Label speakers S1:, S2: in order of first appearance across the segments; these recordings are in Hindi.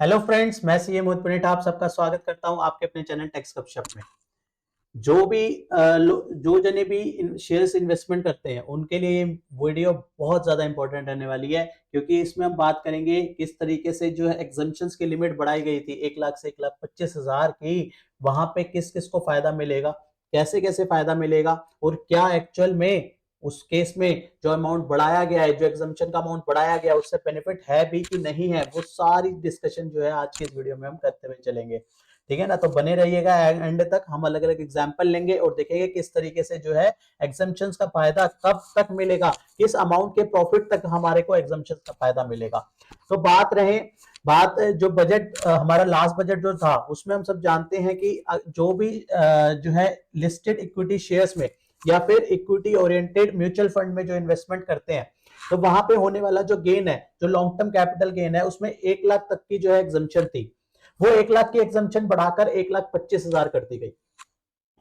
S1: हेलो फ्रेंड्स, मैं सीए मोहित पुनेठा आप सबका स्वागत करता हूं आपके अपने चैनल टेक्स गपशप में। जो भी जो जने भी शेयर्स इन्वेस्टमेंट करते हैं उनके लिए ये वीडियो बहुत ज्यादा इंपॉर्टेंट रहने वाली है, क्योंकि इसमें हम बात करेंगे किस तरीके से जो है एग्जम्पशंस की लिमिट बढ़ाई गई थी 1 लाख से 1,25,000 की। वहां पे किस किस को फायदा मिलेगा, कैसे कैसे फायदा मिलेगा और क्या एक्चुअल में उस केस में जो अमाउंट बढ़ाया गया है, जो एग्जम्पशन का अमाउंट बढ़ाया गया है, उससे बेनिफिट है भी कि नहीं है, वो सारी डिस्कशन जो है आज की इस वीडियो में हम करते हुए चलेंगे। ठीक है ना, तो बने रहिएगा एंड तक। हम अलग अलग एग्जांपल लेंगे और देखेंगे किस तरीके से जो है एग्जम्पशंस का फायदा कब तक मिलेगा, किस अमाउंट के प्रॉफिट तक हमारे को एग्जम्पशंस का फायदा मिलेगा। तो बात जो बजट हमारा लास्ट बजट जो था उसमें हम सब जानते हैं कि जो भी जो है लिस्टेड इक्विटी शेयर्स में या फिर इक्विटी ओरिएंटेड म्यूचुअल फंड में जो इन्वेस्टमेंट करते हैं, तो वहां पे होने वाला जो गेन है, जो लॉन्ग टर्म कैपिटल गेन है, उसमें 1 लाख तक की जो है एग्जम्पशन थी, वो 1 लाख की एग्जम्पशन बढ़ाकर 1,25,000 कर दी गई।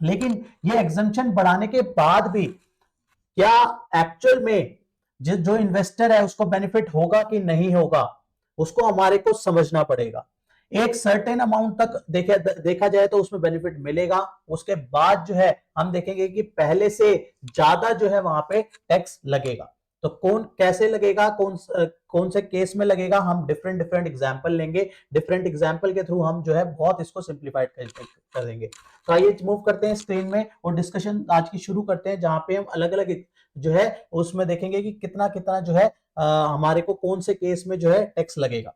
S1: लेकिन ये एग्जम्पशन बढ़ाने के बाद भी क्या एक्चुअल में जो इन्वेस्टर है उसको बेनिफिट होगा कि नहीं होगा, उसको हमारे को समझना पड़ेगा। एक सर्टेन अमाउंट तक देखा जाए तो उसमें बेनिफिट मिलेगा। उसके बाद जो है हम देखेंगे कि पहले से ज्यादा जो है वहां पे टैक्स लगेगा। तो कौन कैसे लगेगा, कौन से केस में लगेगा, हम डिफरेंट डिफरेंट एग्जांपल लेंगे। डिफरेंट एग्जांपल के थ्रू हम जो है बहुत इसको सिंप्लीफाइड कर देंगे। तो आइए मूव करते हैं स्क्रीन में और डिस्कशन आज की शुरू करते हैं, जहां पे हम अलग अलग जो है उसमें देखेंगे कि कितना कितना जो है हमारे को कौन से केस में जो है टैक्स लगेगा।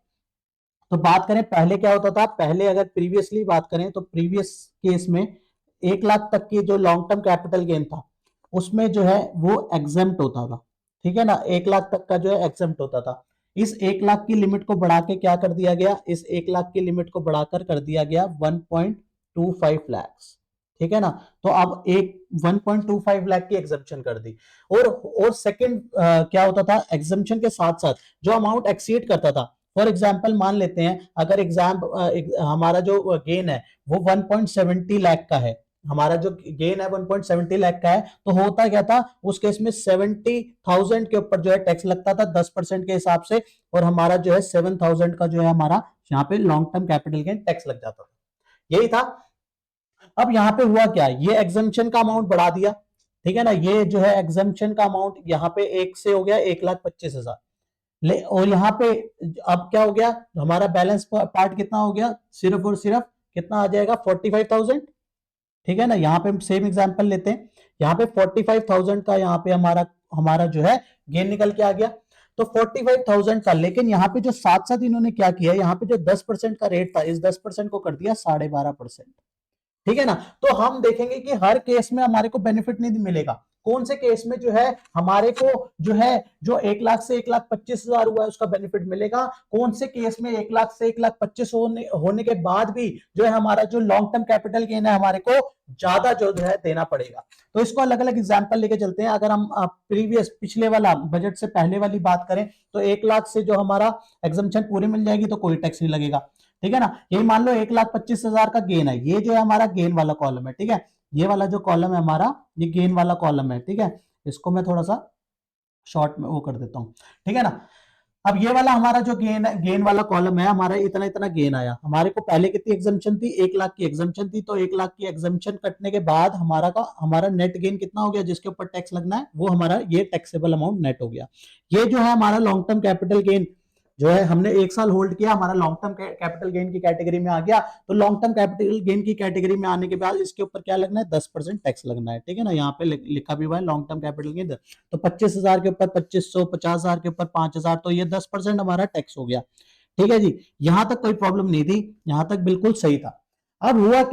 S1: तो बात करें पहले क्या होता था, पहले अगर प्रीवियसली बात करें तो प्रीवियस केस में 1 लाख तक की जो लॉन्ग टर्म कैपिटल गेन था उसमें जो है वो एग्जेम्प्ट होता था। ठीक है ना, 1 लाख तक का जो है एग्जेम्प्ट होता था। इस 1 लाख की लिमिट को बढ़ा के क्या कर दिया गया, इस 1 लाख की लिमिट को बढ़ाकर कर दिया गया 1.25 लाख। ठीक है ना, तो अब एक 1.25 लाख की एग्जेम्पशन कर दी। और सेकंड क्या होता था, एग्जेम्पशन के साथ साथ जो अमाउंट एक्सीड करता था, फॉर एग्जाम्पल मान लेते हैं अगर हमारा जो गेन है वो 1.70 लाख का है, हमारा जो गेन है 1.70 लाख का है, तो होता क्या था उस केस में 70,000 के ऊपर जो है टैक्स लगता था 10% के हिसाब से, और हमारा जो है 7,000 का जो है हमारा यहाँ पे long term capital gain tax लग जाता था। यही था। अब यहाँ पे हुआ क्या, ये एग्जम्पशन का अमाउंट बढ़ा दिया। ठीक है ना, ये जो है एग्जम्पशन का अमाउंट यहाँ पे एक से हो गया 1,25,000 ले, और यहाँ पे अब क्या हो गया, हमारा बैलेंस पार्ट कितना हो गया, सिर्फ और सिर्फ कितना आ जाएगा 45,000। ठीक है ना, यहाँ पे हम सेम एग्जांपल लेते हैं, यहाँ पे 45,000 का यहाँ पे हमारा हमारा जो है गेन निकल के आ गया। तो 45,000 का, लेकिन यहाँ पे जो साथ साथ इन्होंने क्या किया, यहाँ पे जो 10% का रेट था, इस 10% को कर दिया 12.5%। ठीक है ना, तो हम देखेंगे कि हर केस में हमारे को बेनिफिट नहीं मिलेगा। कौन से केस में जो है हमारे को जो है जो 1 लाख से 1,25,000 हुआ है उसका बेनिफिट मिलेगा, कौन से केस में 1 लाख से 1,25,000 होने के बाद भी जो है हमारा जो लॉन्ग टर्म कैपिटल गेन है हमारे को ज्यादा जो है देना पड़ेगा। तो इसको अलग अलग एग्जाम्पल लेके चलते हैं। अगर हम प्रीवियस पिछले वाला बजट से पहले वाली बात करें तो 1 लाख से जो हमारा एग्जम्पशन पूरी मिल जाएगी तो कोई टैक्स नहीं लगेगा। ठीक है ना, यही मान लो 1,25,000 का गेन है, ये जो है हमारा गेन वाला कॉलम है। ठीक है, ये वाला जो कॉलम है हमारा ये गेन वाला कॉलम है। ठीक है, इसको मैं थोड़ा सा शॉर्ट में वो कर देता हूं। ठीक है ना, अब ये वाला हमारा जो गेन है, गेन वाला कॉलम है, हमारा इतना इतना गेन आया। हमारे को पहले कितनी एग्जम्पशन थी, 1 लाख की एग्जम्पशन थी, तो 1 लाख की एग्जम्पशन कटने के बाद हमारा नेट गेन कितना हो गया, जिसके ऊपर टैक्स लगना है वो हमारा ये टैक्सेबल अमाउंट नेट हो गया। ये जो है हमारा लॉन्ग टर्म कैपिटल गेन जो है हमने 1 साल होल्ड किया, हमारा लॉन्ग टर्म कैपिटल गेन की कैटेगरी में आ गया। तो लॉन्ग टर्म कैपिटल गेन की कैटेगरी में आने के बाद इसके ऊपर क्या लगना है, 10% टैक्स लगना है। ठीक है ना, यहाँ पे लिखा भी हुआ है लॉन्ग टर्म कैपिटल गेन। तो 25,000 के ऊपर 2,500, 50,000 के ऊपर 5,000, तो ये 10% हमारा टैक्स हो गया। ठीक है जी, यहां तक कोई प्रॉब्लम नहीं थी, यहां तक बिल्कुल सही था। अब हुआ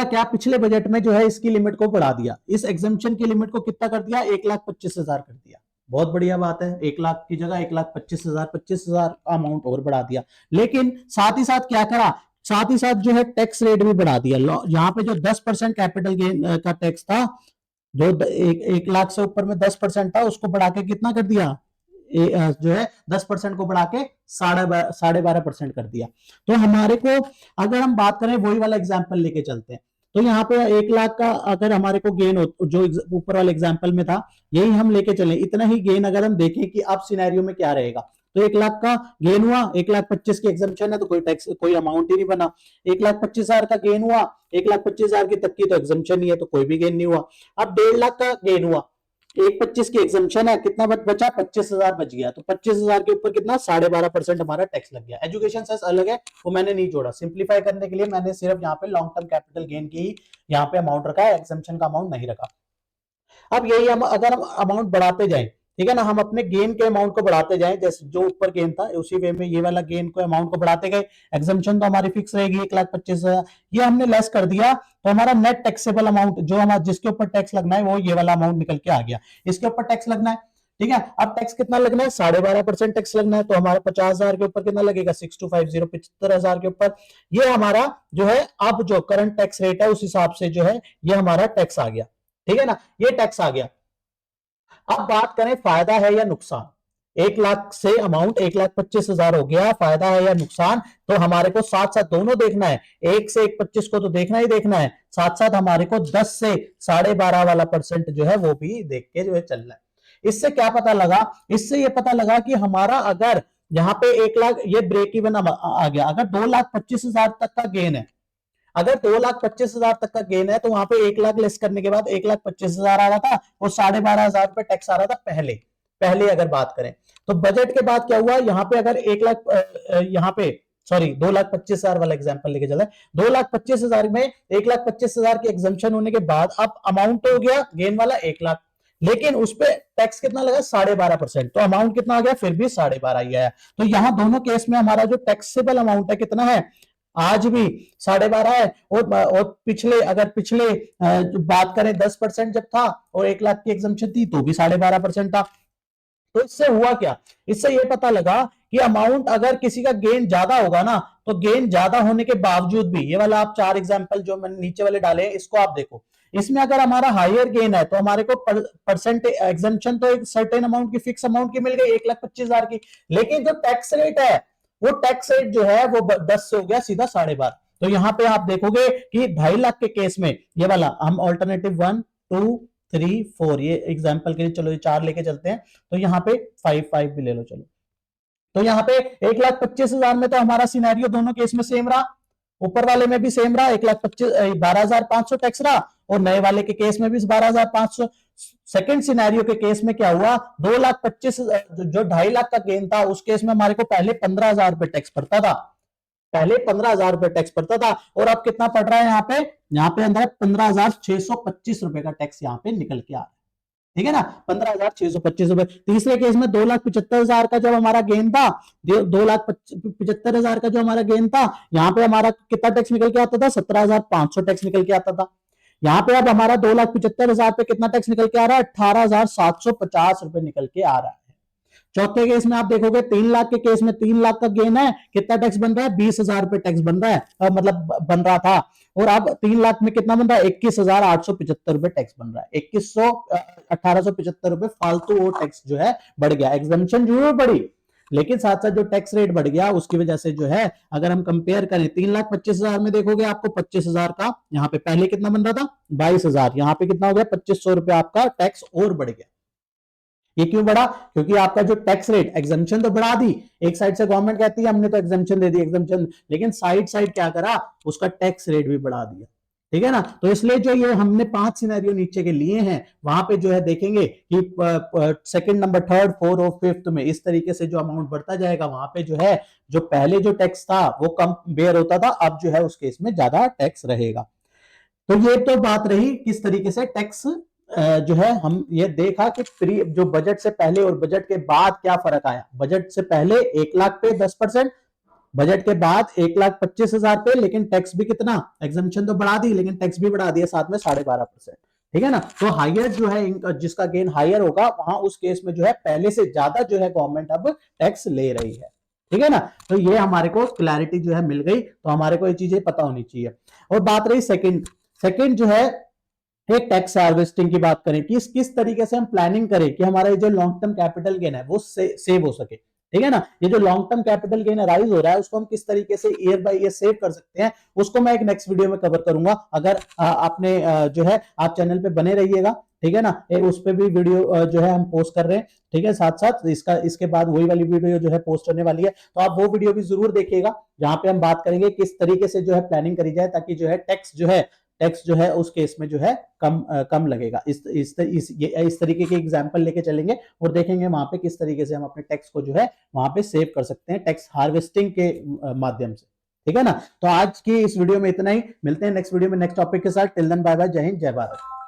S1: क्या पिछले बजट में जो है इसकी लिमिट को बढ़ा दिया, इस एग्जाम्पशन की लिमिट को कितना कर दिया, 1,25,000 कर दिया। बहुत बढ़िया बात है, 1 लाख की जगह 1,25,000, 25,000 का अमाउंट और बढ़ा दिया। लेकिन साथ ही साथ क्या करा, साथ ही साथ जो है टैक्स रेट भी बढ़ा दिया। यहाँ पे जो 10% कैपिटल गेन का टैक्स था, जो 1 लाख से ऊपर में 10% था, उसको बढ़ा के कितना कर दिया, जो है 10% को बढ़ा के 12.5% कर दिया। तो हमारे को अगर हम बात करें वही वाला एग्जाम्पल लेके चलते हैं, तो यहाँ पे 1 लाख का अगर हमारे को गेन हो, जो ऊपर वाले एग्जाम्पल में था यही हम लेके चले, इतना ही गेन अगर हम देखें कि अब सिनेरियो में क्या रहेगा, तो 1 लाख का गेन हुआ, 1,25,000 की एग्जाम्पशन है तो कोई टैक्स, कोई अमाउंट ही नहीं बना। 1,25,000 का गेन हुआ, 1,25,000 की तक की तो एग्जाम्पशन ही है तो कोई भी गेन नहीं हुआ। अब 1,50,000 का गेन हुआ, 1,25,000 की एग्जाम्पशन है, कितना बचा, 25,000 बच गया, तो 25,000 के ऊपर कितना 12.5% हमारा टैक्स लग गया। एजुकेशन सेस अलग है, वो मैंने नहीं जोड़ा, सिंप्लीफाई करने के लिए मैंने सिर्फ यहाँ पे लॉन्ग टर्म कैपिटल गेन की यहाँ पे अमाउंट रखा है, एग्जाम्पशन का अमाउंट नहीं रखा। अब यही हम अगर हम अमाउंट बढ़ाते जाएं, ठीक है ना, हम अपने गेन के अमाउंट को बढ़ाते जाएं, जैसे जो ऊपर गेन था उसी वे में ये वाला गेन को अमाउंट को बढ़ाते गए, एग्जाम्पशन तो हमारी फिक्स रहेगी 1,25,000, ये हमने लेस कर दिया तो हमारा नेट टैक्सेबल अमाउंट जो हमारा जिसके ऊपर टैक्स लगना है वो ये वाला अमाउंट निकल के आ गया, इसके ऊपर टैक्स लगना है। ठीक है, अब टैक्स कितना लगना है, 12.5% टैक्स लगना है, तो हमारा 50,000 के ऊपर कितना लगेगा, 6250, 75,000 के ऊपर। ये हमारा जो है अब जो करंट टैक्स रेट है उस हिसाब से जो है ये हमारा टैक्स आ गया। ठीक है ना, ये टैक्स आ गया। अब बात करें फायदा है या नुकसान, 1 लाख से अमाउंट 1,25,000 हो गया, फायदा है या नुकसान, तो हमारे को साथ साथ दोनों देखना है, 1 से 1,25 को तो देखना ही देखना है, साथ साथ हमारे को 10 से 12.5 वाला परसेंट जो है वो भी देख के जो है चलना है। इससे क्या पता लगा, इससे ये पता लगा कि हमारा अगर यहाँ पे 1 लाख ये ब्रेक इवन आ गया, अगर 2,25,000 तक का गेन है, अगर 2,25,000 तक का गेन है तो वहां पे 1 लाख लेस करने के बाद 1,25,000 आ रहा था और 12,500 रुपए टैक्स आ रहा था पहले पहले अगर बात करें तो बजट के बाद क्या हुआ, यहाँ पे अगर 1 लाख यहाँ पे सॉरी 2,25,000 वाला एग्जांपल लेके चले, 2,25,000 में 1,25,000 की एग्जम्पशन होने के बाद अब अमाउंट तो हो गया गेन वाला 1 लाख, लेकिन उस पर टैक्स कितना लगा 12.5%, तो अमाउंट कितना आ गया फिर भी 12.5 ही आया। तो यहां दोनों केस में हमारा जो टैक्सेबल अमाउंट है कितना है, आज भी 12.5 है, और पिछले अगर पिछले बात करें 10% जब था और 1 लाख की एग्जम्पशन थी तो भी 12.5% था। तो इससे हुआ क्या, इससे ये पता लगा कि अमाउंट अगर किसी का गेन ज्यादा होगा ना तो गेन ज्यादा होने के बावजूद भी, ये वाला आप 4 एग्जांपल जो मैंने नीचे वाले डाले हैं इसको आप देखो, इसमें अगर हमारा हायर गेन है तो हमारे को परसेंट एग्जाम्पशन तो एक सर्टेन अमाउंट की फिक्स अमाउंट की मिल गई 1,25,000 की, लेकिन जो टैक्स रेट है वो टैक्स रेट जो है वो 10 से हो गया सीधा 12.5। तो यहां पे आप देखोगे कि 2.5 लाख के केस में ये वाला हम ऑल्टरनेटिव 1 2 3 4 ये एग्जांपल के लिए चलो ये 4 लेके चलते हैं, तो यहाँ पे 5 भी ले लो चलो, तो यहाँ पे 1,25,000 में तो हमारा सिनेरियो दोनों केस में सेम रहा, ऊपर वाले में भी सेम रहा, 12,500 टैक्स रहा और नए वाले के केस में भी 12,500। सेकंड सिनेरियो के केस में क्या हुआ, 2,25,000 जो 2.5 लाख का गेन था उस केस में हमारे को पहले 15,000 रुपए टैक्स पड़ता था, पहले 15,000 रुपए टैक्स पड़ता था और अब कितना पड़ रहा है यहाँ पे अंदर 15,625 रुपए का टैक्स यहाँ पे निकल के आ रहा है। ठीक है ना, 15,625 रुपए। तीसरे केस में 2,75,000 का जब हमारा गेन था, 2,75,000 का जो हमारा गेन था, यहाँ पे हमारा कितना टैक्स निकल के आता था, 17,500 टैक्स निकल के आता था। यहाँ पे अब हमारा 2,75,000 पे कितना टैक्स निकल के आ रहा है, 18,750 रुपए निकल के आ रहा है। चौथे केस में आप देखोगे 3 लाख के केस में 3 लाख का गेन है, कितना टैक्स बन रहा है, 20,000 रुपए टैक्स बन रहा है, मतलब बन रहा था, और अब 3 लाख में कितना बन रहा है, 21,875 रुपए टैक्स बन रहा है, 1875 रुपए फालतू वो टैक्स जो है बढ़ गया। एग्जम्पशन जरूर बढ़ी लेकिन साथ साथ जो टैक्स रेट बढ़ गया उसकी वजह से जो है अगर हम कंपेयर करें 3,25,000 में देखोगे आपको 25,000 का यहाँ पे पहले कितना बन रहा था 22,000, यहाँ पे कितना हो गया 2,500 रुपए आपका टैक्स और बढ़ गया। ये क्यों बढ़ा, क्योंकि आपका जो टैक्स रेट एग्जम्पशन तो बढ़ा दी, एक साइड से गवर्नमेंट कहती है हमने तो एग्जम्पशन दे दी एग्जम्पशन, लेकिन साइड क्या करा उसका टैक्स रेट भी बढ़ा दिया। ठीक है ना, तो इसलिए जो ये हमने 5 सिनेरियो नीचे के लिए हैं वहां पे जो है देखेंगे कि सेकंड नंबर थर्ड फोर्थ और फिफ्थ में इस तरीके से जो अमाउंट बढ़ता जाएगा वहां पे जो है जो पहले जो टैक्स था वो कम बेयर होता था, अब जो है उस केस में ज्यादा टैक्स रहेगा। तो ये तो बात रही किस तरीके से टैक्स जो है हम ये देखा कि जो बजट से पहले और बजट के बाद क्या फर्क आया। बजट से पहले 1 लाख पे 10%, बजट के बाद 1,25,000 पे, लेकिन टैक्स भी कितना, एग्जम्पशन तो बढ़ा दी लेकिन टैक्स भी बढ़ा दिया साथ में 12.5%। ठीक है ना, तो हायर जो है जिसका गेन हायर होगा वहां उस केस में जो है पहले से ज्यादा जो है गवर्नमेंट अब टैक्स ले रही है। ठीक है ना, तो ये हमारे को क्लैरिटी जो है मिल गई, तो हमारे को ये चीजें पता होनी चाहिए। और बात रही सेकंड जो है एक टैक्स हार्वेस्टिंग की बात करें कि किस तरीके से हम प्लानिंग करें कि हमारा जो लॉन्ग टर्म कैपिटल गेन है वो सेव हो सके। ठीक है ना। ये जो long term capital gain rise हो रहा है उसको हम किस तरीके से ईयर बाय ईयर सेव कर सकते हैं, उसको मैं एक नेक्स्ट वीडियो में कवर करूंगा। अगर आपने जो है आप चैनल पे बने रहिएगा, ठीक है ना। उस पे भी वीडियो जो है हम पोस्ट कर रहे हैं, ठीक है। साथ साथ इसके बाद वही वाली वीडियो जो है पोस्ट होने वाली है, तो आप वो वीडियो भी जरूर देखिएगा, जहां पे हम बात करेंगे किस तरीके से जो है प्लानिंग करी जाए, ताकि जो है टैक्स जो है उस केस में जो है कम लगेगा। इस तरीके के एग्जांपल लेके चलेंगे और देखेंगे वहां पे किस तरीके से हम अपने टैक्स को जो है वहां पे सेव कर सकते हैं टैक्स हार्वेस्टिंग के माध्यम से, ठीक है ना। तो आज की इस वीडियो में इतना ही, मिलते हैं नेक्स्ट वीडियो में नेक्स्ट टॉपिक के साथ। टिल देन बाय बाय, जय हिंद, जय भारत।